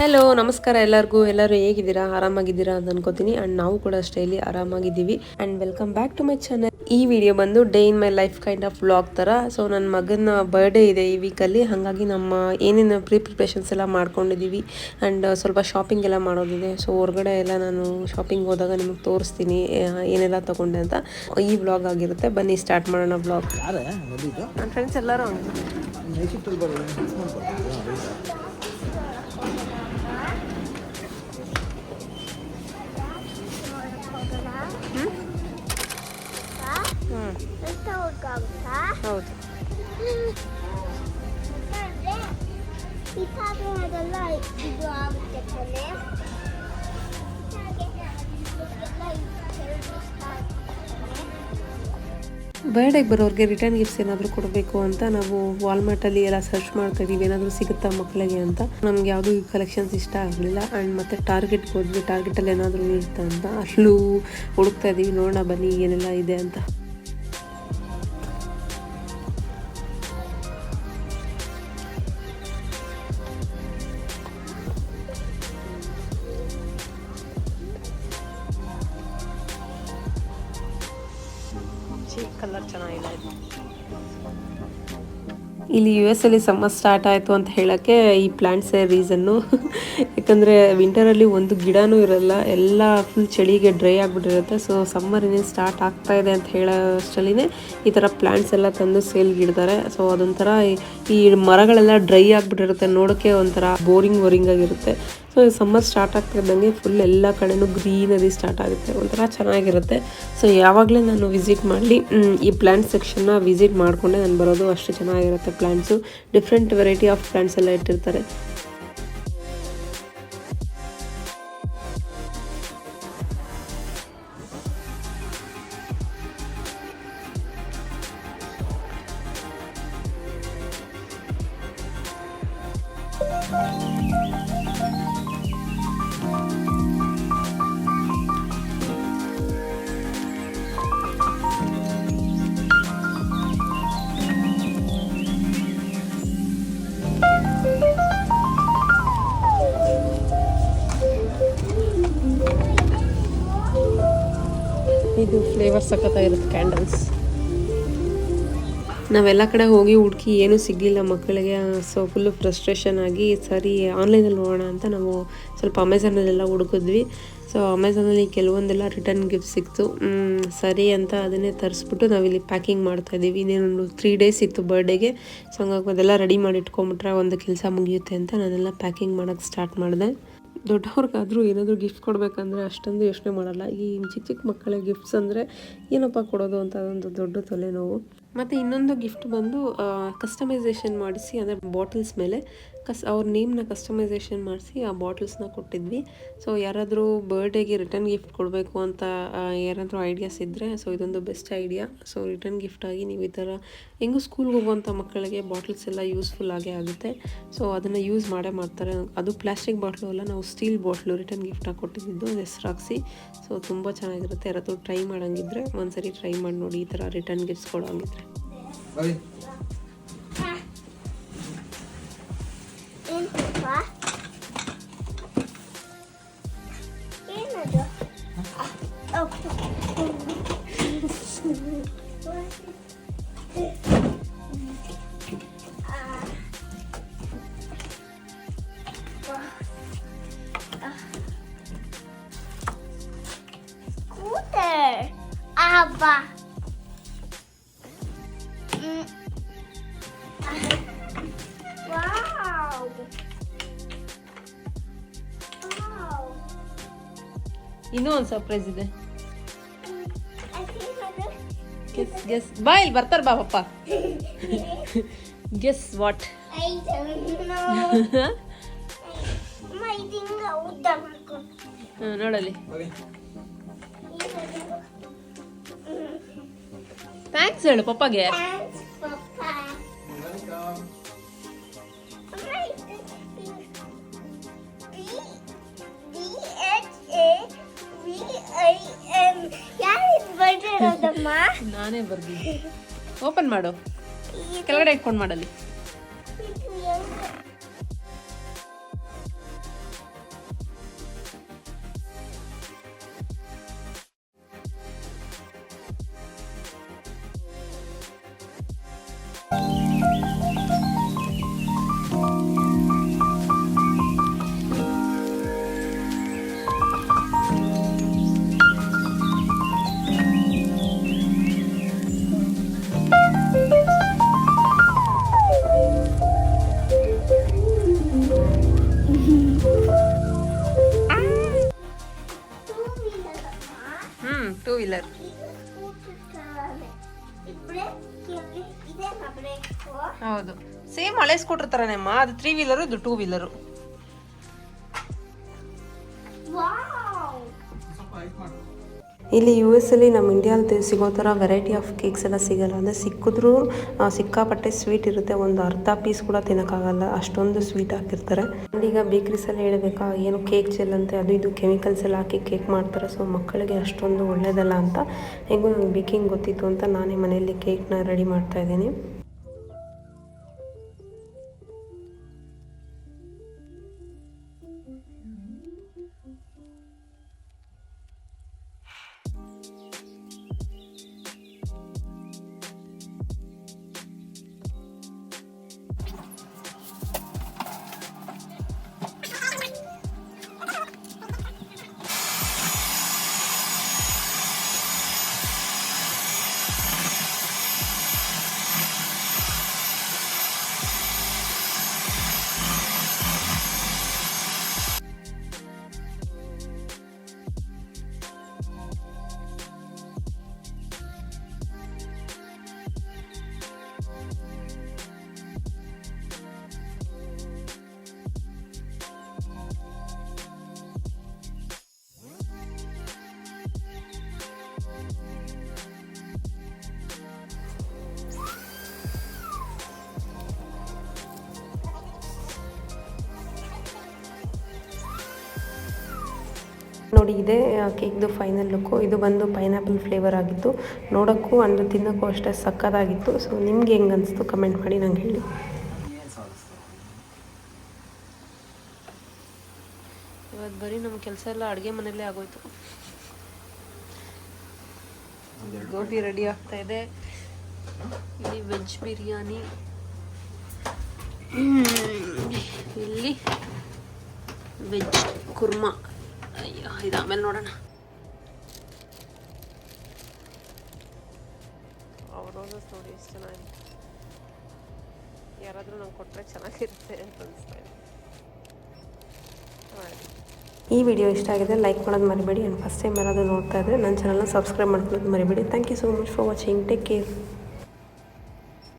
Hello ನಮಸ್ಕಾರ ಎಲ್ಲರಿಗೂ. ಎಲ್ಲರೂ ಹೇಗಿದ್ದೀರಾ? ಆರಾಮಾಗಿದ್ದೀರಾ ಅಂತ ಅನ್ಕೋತೀನಿ. ಆ್ಯಂಡ್ ನಾವು ಕೂಡ ಅಷ್ಟೇ ಇಲ್ಲಿ ಆರಾಮಾಗಿದ್ದೀವಿ. And welcome back to my channel. ಈ ವಿಡಿಯೋ ಬಂದು day in my life kind of vlog ಥರ. ಸೊ ನನ್ನ ಮಗನ ಬರ್ಡೇ ಇದೆ ಈ ವೀಕಲ್ಲಿ, ಹಾಗಾಗಿ ನಮ್ಮ ಏನೇನು ಪ್ರಿಪ್ರೇಷನ್ಸ್ ಎಲ್ಲ ಮಾಡ್ಕೊಂಡಿದ್ದೀವಿ. ಆ್ಯಂಡ್ ಸ್ವಲ್ಪ ಶಾಪಿಂಗ್ ಎಲ್ಲ ಮಾಡೋದಿದೆ. ಸೊ ಹೊರಗಡೆ ಎಲ್ಲ ನಾನು ಶಾಪಿಂಗ್ ಹೋದಾಗ ನಿಮಗೆ ತೋರಿಸ್ತೀನಿ ಏನೆಲ್ಲ ತೊಗೊಂಡೆ ಅಂತ. ಈ ವ್ಲಾಗ್ ಆಗಿರುತ್ತೆ. ಬನ್ನಿ ಸ್ಟಾರ್ಟ್ ಮಾಡೋಣ ವ್ಲಾಗ್. ನನ್ನ ಫ್ರೆಂಡ್ಸ್ ಎಲ್ಲರೂ ಹೌದು. ಬರ್ಡೇಗೆ ಬರೋರಿಗೆ ರಿಟರ್ನ್ ಗಿಫ್ಟ್ಸ್ ಏನಾದರೂ ಕೊಡಬೇಕು ಅಂತ ನಾವು ವಾಲ್ಮಾರ್ಟಲ್ಲಿ ಎಲ್ಲ ಸರ್ಚ್ ಮಾಡ್ತಾ ಇದೀವಿ, ಏನಾದರೂ ಸಿಗುತ್ತಾ ಮಕ್ಕಳಿಗೆ ಅಂತ. ನಮ್ಗೆ ಯಾವುದೂ ಈ ಕಲೆಕ್ಷನ್ಸ್ ಇಷ್ಟ ಆಗಲಿಲ್ಲ. ಆ್ಯಂಡ್ ಮತ್ತೆ ಟಾರ್ಗೆಟ್ಗೆ ಹೋದ್ವಿ, ಟಾರ್ಗೆಟಲ್ಲಿ ಏನಾದರೂ ಇರುತ್ತಾ ಅಂತ ಅಲ್ಲೂ ಹುಡುಕ್ತಾ ಇದ್ದೀವಿ. ನೋಡೋಣ ಬನ್ನಿ ಏನೆಲ್ಲ ಇದೆ ಅಂತ. ಕಲರ್ ಚೆನ್ನಾಗಿದೆ. ಇಲ್ಲಿ US ಅಲ್ಲಿ ಸಮ್ಮರ್ ಸ್ಟಾರ್ಟ್ ಆಯಿತು ಅಂತ ಹೇಳೋಕ್ಕೆ ಈ ಪ್ಲ್ಯಾಂಟ್ಸೇ ರೀಸನ್ನು. ಯಾಕಂದರೆ ವಿಂಟರಲ್ಲಿ ಒಂದು ಗಿಡನೂ ಇರಲ್ಲ, ಎಲ್ಲ ಫುಲ್ ಚಳಿಗೆ ಡ್ರೈ ಆಗಿಬಿಟ್ಟಿರುತ್ತೆ. ಸೊ ಸಮ್ಮರ್ ಇನ್ನೇನು ಸ್ಟಾರ್ಟ್ ಆಗ್ತಾ ಇದೆ ಅಂತ ಹೇಳೋ ಅಷ್ಟರಲ್ಲಿನೇ ಈ ಥರ ಪ್ಲ್ಯಾಂಟ್ಸ್ ಎಲ್ಲ ತಂದು ಸೇಲ್ಗೆ ಇಡ್ತಾರೆ. ಸೊ ಅದೊಂಥರ ಈ ಮರಗಳೆಲ್ಲ ಡ್ರೈ ಆಗಿಬಿಟ್ಟಿರುತ್ತೆ, ನೋಡೋಕ್ಕೆ ಒಂಥರ ಬೋರಿಂಗ್ ಆಗಿರುತ್ತೆ. ಸೊ ಸಮ್ಮರ್ ಸ್ಟಾರ್ಟ್ ಆಗ್ತಿದ್ದಂಗೆ ಫುಲ್ ಎಲ್ಲ ಕಡೆನೂ ಗ್ರೀನರಿ ಸ್ಟಾರ್ಟ್ ಆಗುತ್ತೆ, ಒಂಥರ ಚೆನ್ನಾಗಿರುತ್ತೆ. ಸೊ ಯಾವಾಗಲೇ ನಾನು ವಿಸಿಟ್ ಮಾಡಲಿ ಈ ಪ್ಲ್ಯಾಂಟ್ ಸೆಕ್ಷನ್ನ ವಿಸಿಟ್ ಮಾಡಿಕೊಂಡೆ ನಾನು ಬರೋದು. ಅಷ್ಟು ಚೆನ್ನಾಗಿರುತ್ತೆ plants. Different variety of plants ಎಲ್ಲ ಇಟ್ಟಿರ್ತಾರೆ. ಇದು ಫ್ಲೇವರ್ ಸಖತ್ತಾಗಿರುತ್ತೆ ಕ್ಯಾಂಡಲ್ಸ್. ನಾವೆಲ್ಲ ಕಡೆ ಹೋಗಿ ಹುಡುಕಿ ಏನೂ ಸಿಗಲಿಲ್ಲ ಮಕ್ಕಳಿಗೆ. ಸೊ ಫುಲ್ಲು ಫ್ರಸ್ಟ್ರೇಷನ್ ಆಗಿ ಸರಿ ಆನ್ಲೈನಲ್ಲಿ ನೋಡೋಣ ಅಂತ ನಾವು ಸ್ವಲ್ಪ ಅಮೆಝಾನಲ್ಲೆಲ್ಲ ಹುಡುಕಿದ್ವಿ. ಸೊ ಅಮೆಝಾನಲ್ಲಿ ಕೆಲವೊಂದೆಲ್ಲ ರಿಟರ್ನ್ ಗಿಫ್ಟ್ ಸಿಕ್ತು. ಸರಿ ಅಂತ ಅದನ್ನೇ ತರಿಸ್ಬಿಟ್ಟು ನಾವಿಲ್ಲಿ ಪ್ಯಾಕಿಂಗ್ ಮಾಡ್ತಾಯಿದ್ದೀವಿ. ಇನ್ನೇನೊಂದು 3 days ಇತ್ತು ಬರ್ಡೇಗೆ. ಸೊ ಹಂಗಾಗಿ ಅದೆಲ್ಲ ರೆಡಿ ಮಾಡಿ ಇಟ್ಕೊಂಬಿಟ್ರೆ ಒಂದು ಕೆಲಸ ಮುಗಿಯುತ್ತೆ ಅಂತ ನಾನೆಲ್ಲ ಪ್ಯಾಕಿಂಗ್ ಮಾಡೋಕ್ಕೆ ಸ್ಟಾರ್ಟ್ ಮಾಡಿದೆ. ದೊಡ್ಡವ್ರಿಗಾದರೂ ಏನಾದರೂ ಗಿಫ್ಟ್ ಕೊಡಬೇಕಂದ್ರೆ ಅಷ್ಟೊಂದು ಯೋಚನೆ ಮಾಡಲ್ಲ. ಈ ಚಿಕ್ಕ ಮಕ್ಕಳಿಗೆ ಗಿಫ್ಟ್ಸ್ ಅಂದರೆ ಏನಪ್ಪ ಕೊಡೋದು ಅಂತ ಅದೊಂದು ದೊಡ್ಡ ತಲೆನೋವು. ಮತ್ತು ಇನ್ನೊಂದು ಗಿಫ್ಟ್ ಬಂದು ಕಸ್ಟಮೈಸೇಷನ್ ಮಾಡಿಸಿ, ಅಂದರೆ ಬಾಟಲ್ಸ್ ಮೇಲೆ ಅವ್ರ ನೇಮ್ನ ಕಸ್ಟಮೈಸೇಷನ್ ಮಾಡಿಸಿ ಆ ಬಾಟಲ್ಸ್ನ ಕೊಟ್ಟಿದ್ವಿ. ಸೊ ಯಾರಾದರೂ ಬರ್ಡೇಗೆ ರಿಟರ್ನ್ ಗಿಫ್ಟ್ ಕೊಡಬೇಕು ಅಂತ ಯಾರಾದರೂ ಐಡಿಯಾಸ್ ಇದ್ದರೆ ಸೊ ಇದೊಂದು ಬೆಸ್ಟ್ ಐಡಿಯಾ. ಸೊ ರಿಟರ್ನ್ ಗಿಫ್ಟಾಗಿ ನೀವು ಈ ಥರ ಹೆಂಗೂ ಸ್ಕೂಲ್ಗೆ ಹೋಗುವಂಥ ಮಕ್ಕಳಿಗೆ ಬಾಟಲ್ಸ್ ಎಲ್ಲ ಯೂಸ್ಫುಲ್ ಆಗೇ ಆಗುತ್ತೆ. ಸೊ ಅದನ್ನು ಯೂಸ್ ಮಾಡ್ತಾರೆ. ಅದು ಪ್ಲಾಸ್ಟಿಕ್ ಬಾಟ್ಲು ಅಲ್ಲ, ನಾವು ಸ್ಟೀಲ್ ಬಾಟ್ಲು ರಿಟರ್ನ್ ಗಿಫ್ಟಾಗಿ ಕೊಟ್ಟಿದ್ದು ಹೆಸರು ಹಾಕ್ಸಿ. ಸೊ ತುಂಬ ಚೆನ್ನಾಗಿರುತ್ತೆ. ಯಾರಾದರೂ ಟ್ರೈ ಮಾಡೋಂಗಿದ್ರೆ ಒಂದ್ಸರಿ ಟ್ರೈ ಮಾಡಿ ನೋಡಿ, ಈ ಥರ ರಿಟರ್ನ್ ಗಿಫ್ಟ್ಸ್ ಕೊಡೋಂಗಿದ್ರೆ. Abba. Wow. ಇನ್ನೂ ಒಂದು ಸರ್ಪ್ರೈಸ್ ಇದೆ. ಗೆಸ್ ಬಾ, ಇಲ್ಲಿ ಬರ್ತಾರ ಬಾ ಪಪ್ಪ. Guess what? I don't know. My thing out there. ನೋಡಲಿ. ಥ್ಯಾಂಕ್ಸ್ ಹೇಳು ಪಪ್ಪಗೆ. Thanks, Papa. Welcome. ನಾನೇ ಬರ್ದಿದ್ದೆ. ಓಪನ್ ಮಾಡು, ಕೆಳಗಡೆ ಇಟ್ಕೊಂಡು ಮಾಡಲಿ. ವೀಲರ್. ಇದು ಸ್ಕೂಟರ್ ತರಾನೇ. ಇಬ್ರೇ ಇದೆ ಬ್ರೇಕು. ಹೌದು, ಸೇಮ್ ಹಳೆ ಸ್ಕೂಟರ್ ಥರನೇ ಅಮ್ಮ. ಅದು 3 ವೀಲರು, ಇದು 2 ವೀಲರು. ವಾವ್. ಇಲ್ಲಿ ಯು ಎಸ್ ಅಲ್ಲಿ ನಮ್ಮ ಇಂಡಿಯಾದಲ್ಲಿ ಸಿಗೋ ಥರ ವೆರೈಟಿ ಆಫ್ ಕೇಕ್ಸ್ ಎಲ್ಲ ಸಿಗಲ್ಲ. ಅಂದರೆ ಸಿಕ್ಕಿದ್ರೂ ಸಿಕ್ಕಾಪಟ್ಟೆ ಸ್ವೀಟ್ ಇರುತ್ತೆ. ಒಂದು ಅರ್ಧ ಪೀಸ್ ಕೂಡ ತಿನ್ನೋಕ್ಕಾಗಲ್ಲ, ಅಷ್ಟೊಂದು ಸ್ವೀಟ್ ಹಾಕಿರ್ತಾರೆ. ಈಗ ಬೇಕ್ರೀಸಲ್ಲಿ ಹೇಳಬೇಕಾ, ಏನು ಕೇಕ್ ಚೆಲ್ಲಂತೆ ಅದು ಇದು ಕೆಮಿಕಲ್ಸ್ ಎಲ್ಲ ಹಾಕಿ ಕೇಕ್ ಮಾಡ್ತಾರೆ. ಸೊ ಮಕ್ಕಳಿಗೆ ಅಷ್ಟೊಂದು ಒಳ್ಳೆಯದಲ್ಲ ಅಂತ ಹೇಗೂ ನನಗೆ ಬೇಕಿಂಗ್ ಗೊತ್ತಿತ್ತು ಅಂತ ನಾನೇ ಮನೆಯಲ್ಲಿ ಕೇಕ್ನ ರೆಡಿ ಮಾಡ್ತಾಯಿದ್ದೀನಿ. ನೋಡಿ, ಇದೇ ಕೇಕ್ದು ಫೈನಲ್ ಲುಕ್ಕು. ಇದು ಬಂದು ಪೈನಾಪಲ್ ಫ್ಲೇವರ್ ಆಗಿತ್ತು. ನೋಡೋಕ್ಕೂ ಅಂದರೆ ತಿನ್ನೋಕ್ಕೂ ಅಷ್ಟೇ ಸಕ್ಕತ್ತಾಗಿತ್ತು. ಸೊ ನಿಮ್ಗೆ ಹೆಂಗೆ ಅನಿಸ್ತು ಕಮೆಂಟ್ ಮಾಡಿ ನಂಗೆ ಹೇಳಿ. ಇವತ್ತು ಬರೀ ನಮ್ಮ ಕೆಲಸ ಎಲ್ಲ ಅಡುಗೆ ಮನೆಯಲ್ಲೇ ಆಗೋಯ್ತು. ಗೋಬಿ ರೆಡಿ ಆಗ್ತಾ ಇದೆ. ಇಲ್ಲಿ ವೆಜ್ ಬಿರಿಯಾನಿ, ಇಲ್ಲಿ ವೆಜ್ ಕುರ್ಮಾ. ಅಯ್ಯೋ, ಇದು ಆಮೇಲೆ ನೋಡೋಣ. ರೋಸಸ್ ನೋಡಿ ಎಷ್ಟು ಚೆನ್ನಾಗಿದೆ. ಯಾರಾದರೂ ನಂಗೆ ಕೊಟ್ಟರೆ ಚೆನ್ನಾಗಿರುತ್ತೆ ಅಂತ ಅನಿಸ್ತಾ ಇದೆ. ಈ ವಿಡಿಯೋ ಇಷ್ಟ ಆಗಿದೆ ಲೈಕ್ ಮಾಡೋದು ಮರಿಬೇಡಿ. ಆ್ಯಂಡ್ ಫಸ್ಟ್ ಟೈಮ್ ಯಾರಾದರೂ ನೋಡ್ತಾ ಇದ್ದರೆ ನನ್ನ ಚಾನಲ್ನ ಸಬ್ಸ್ಕ್ರೈಬ್ ಮಾಡ್ಕೊಳ್ಳೋದು ಮರಿಬೇಡಿ. Thank you so much for watching. Take care.